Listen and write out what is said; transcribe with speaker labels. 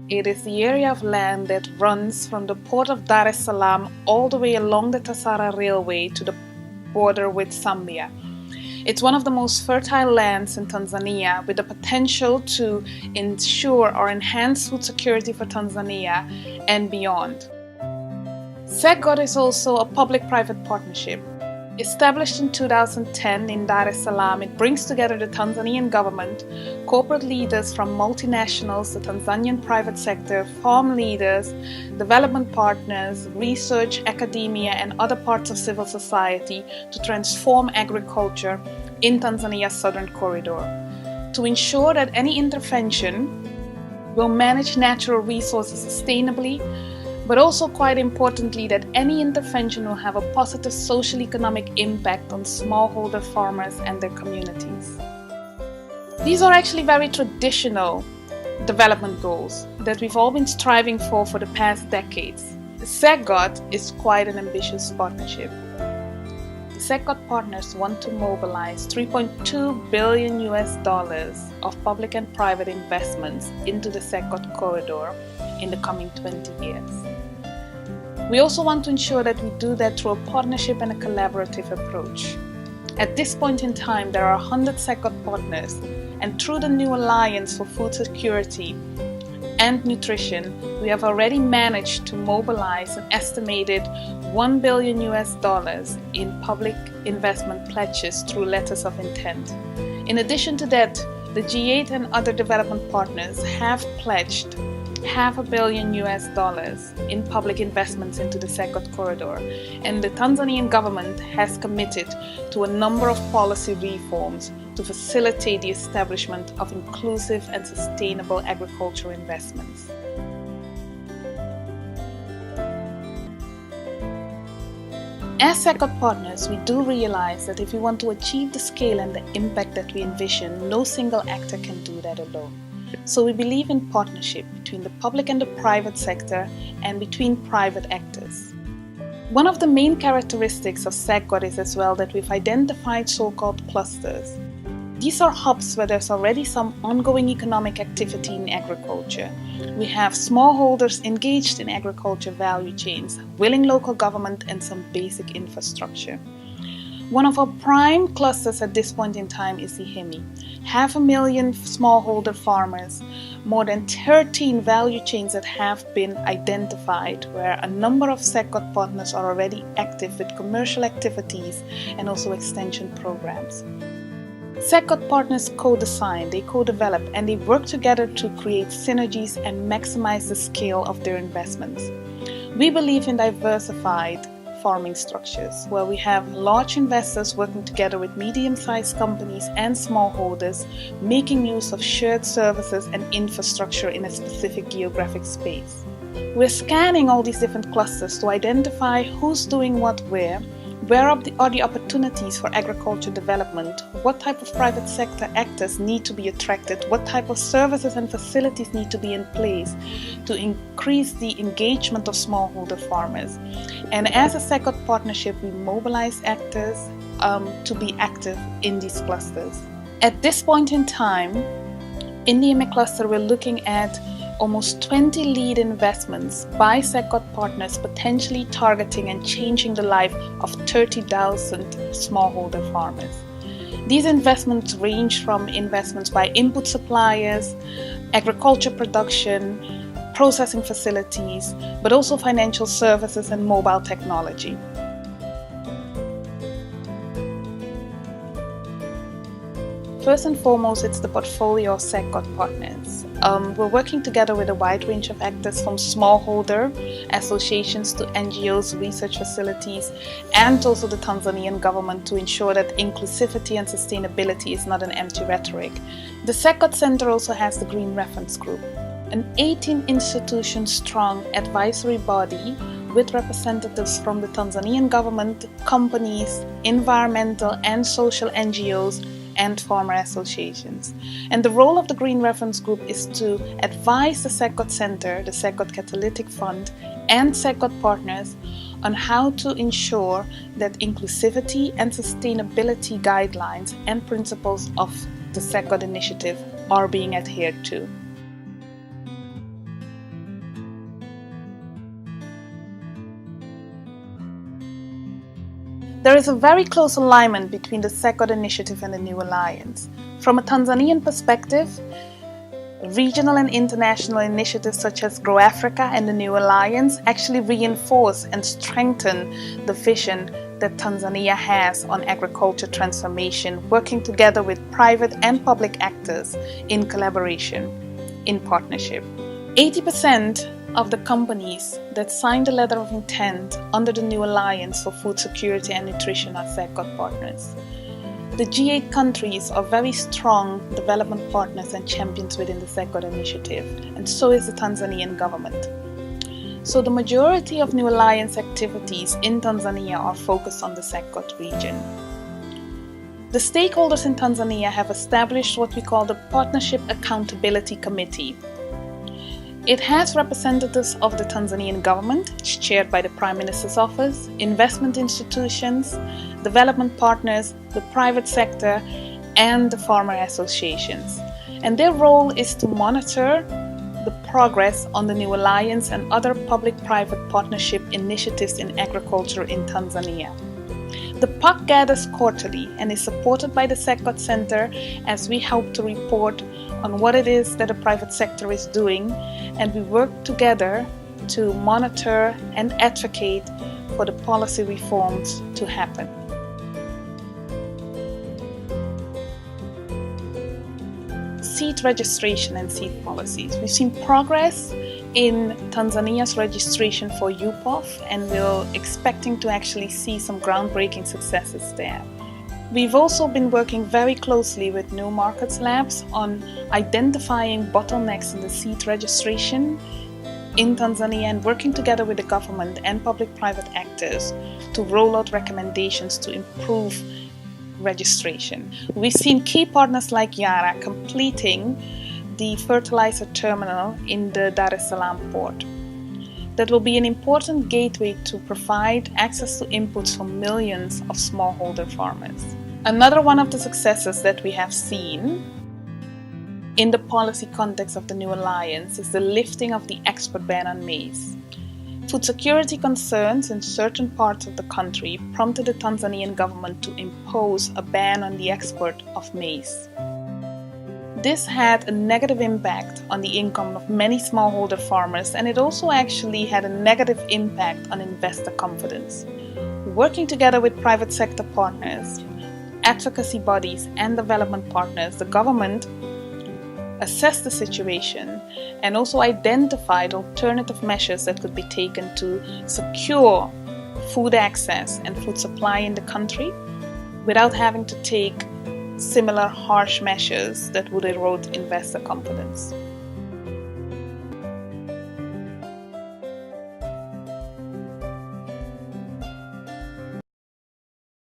Speaker 1: It is the area of land that runs from the port of Dar es Salaam all the way along the Tasara Railway to the border with Zambia. It's one of the most fertile lands in Tanzania, with the potential to ensure or enhance food security for Tanzania and beyond. SAGCOT is also a public-private partnership. Established in 2010 in Dar es Salaam, it brings together the Tanzanian government, corporate leaders from multinationals, the Tanzanian private sector, farm leaders, development partners, research, academia, and other parts of civil society to transform agriculture in Tanzania's southern corridor, to ensure that any intervention will manage natural resources sustainably, but also quite importantly that any intervention will have a positive social-economic impact on smallholder farmers and their communities. These are actually very traditional development goals that we've all been striving for the past decades. The SAGCOT is quite an ambitious partnership. The SAGCOT partners want to mobilize $3.2 billion of public and private investments into the SAGCOT corridor in the coming 20 years. We also want to ensure that we do that through a partnership and a collaborative approach. At this point in time, there are 100 SAGCOT partners, and through the new Alliance for Food Security and Nutrition, we have already managed to mobilize an estimated $1 billion in public investment pledges through letters of intent. In addition to that, the G8 and other development partners have pledged $500 million in public investments into the SAGCOT corridor, and the Tanzanian government has committed to a number of policy reforms to facilitate the establishment of inclusive and sustainable agricultural investments. As SAGCOT partners, we do realize that if we want to achieve the scale and the impact that we envision, no single actor can do that alone. So we believe in partnership between the public and the private sector and between private actors. One of the main characteristics of SAGCOT is as well that we've identified so-called clusters. These are hubs where there's already some ongoing economic activity in agriculture. We have smallholders engaged in agriculture value chains, willing local government, and some basic infrastructure. One of our prime clusters at this point in time is Ihemi. 500,000 smallholder farmers, more than 13 value chains that have been identified, where a number of SAGCOT partners are already active with commercial activities and also extension programs. SAGCOT partners co-design, they co-develop, and they work together to create synergies and maximize the scale of their investments. We believe in diversified farming structures, where we have large investors working together with medium-sized companies and smallholders, making use of shared services and infrastructure in a specific geographic space. We're scanning all these different clusters to identify who's doing what where are the opportunities for agriculture development, what type of private sector actors need to be attracted, what type of services and facilities need to be in place to increase the engagement of smallholder farmers. And as a SAGCOT partnership, we mobilize actors to be active in these clusters. At this point in time, in the IME cluster, we're looking at almost 20 lead investments by SAGCOT partners, potentially targeting and changing the life of 30,000 smallholder farmers. These investments range from investments by input suppliers, agriculture production, processing facilities, but also financial services and mobile technology. First and foremost, it's the portfolio of SAGCOT partners. We're working together with a wide range of actors, from smallholder associations to NGOs, research facilities, and also the Tanzanian government, to ensure that inclusivity and sustainability is not an empty rhetoric. The SAGCOT Center also has the Green Reference Group, an 18-institution-strong advisory body with representatives from the Tanzanian government, companies, environmental and social NGOs, and farmer associations. And the role of the Green Reference Group is to advise the SAGCOT Center, the SAGCOT Catalytic Fund, and SAGCOT partners on how to ensure that inclusivity and sustainability guidelines and principles of the SAGCOT initiative are being adhered to. There is a very close alignment between the SAGCOT initiative and the New Alliance. From a Tanzanian perspective, regional and international initiatives such as Grow Africa and the New Alliance actually reinforce and strengthen the vision that Tanzania has on agriculture transformation, working together with private and public actors in collaboration, in partnership. 80% of the companies that signed a letter of intent under the New Alliance for Food Security and Nutrition are SAGCOT partners. The G8 countries are very strong development partners and champions within the SAGCOT initiative, and so is the Tanzanian government. So the majority of New Alliance activities in Tanzania are focused on the SAGCOT region. The stakeholders in Tanzania have established what we call the Partnership Accountability Committee. It has representatives of the Tanzanian government, it's chaired by the Prime Minister's office, investment institutions, development partners, the private sector, and the farmer associations. And their role is to monitor the progress on the New Alliance and other public-private partnership initiatives in agriculture in Tanzania. The PAC gathers quarterly and is supported by the SAGCOT Center as we help to report on what it is that the private sector is doing, and we work together to monitor and advocate for the policy reforms to happen. Seed registration and seed policies. We've seen progress in Tanzania's registration for UPOF, and we're expecting to actually see some groundbreaking successes there. We've also been working very closely with New Markets Labs on identifying bottlenecks in the seed registration in Tanzania and working together with the government and public-private actors to roll out recommendations to improve registration. We've seen key partners like Yara completing the fertilizer terminal in the Dar es Salaam port. That will be an important gateway to provide access to inputs for millions of smallholder farmers. Another one of the successes that we have seen in the policy context of the New Alliance is the lifting of the export ban on maize. Food security concerns in certain parts of the country prompted the Tanzanian government to impose a ban on the export of maize. This had a negative impact on the income of many smallholder farmers, and it also actually had a negative impact on investor confidence. Working together with private sector partners, advocacy bodies and development partners, the government assessed the situation and also identified alternative measures that could be taken to secure food access and food supply in the country without having to take similar harsh measures that would erode investor confidence.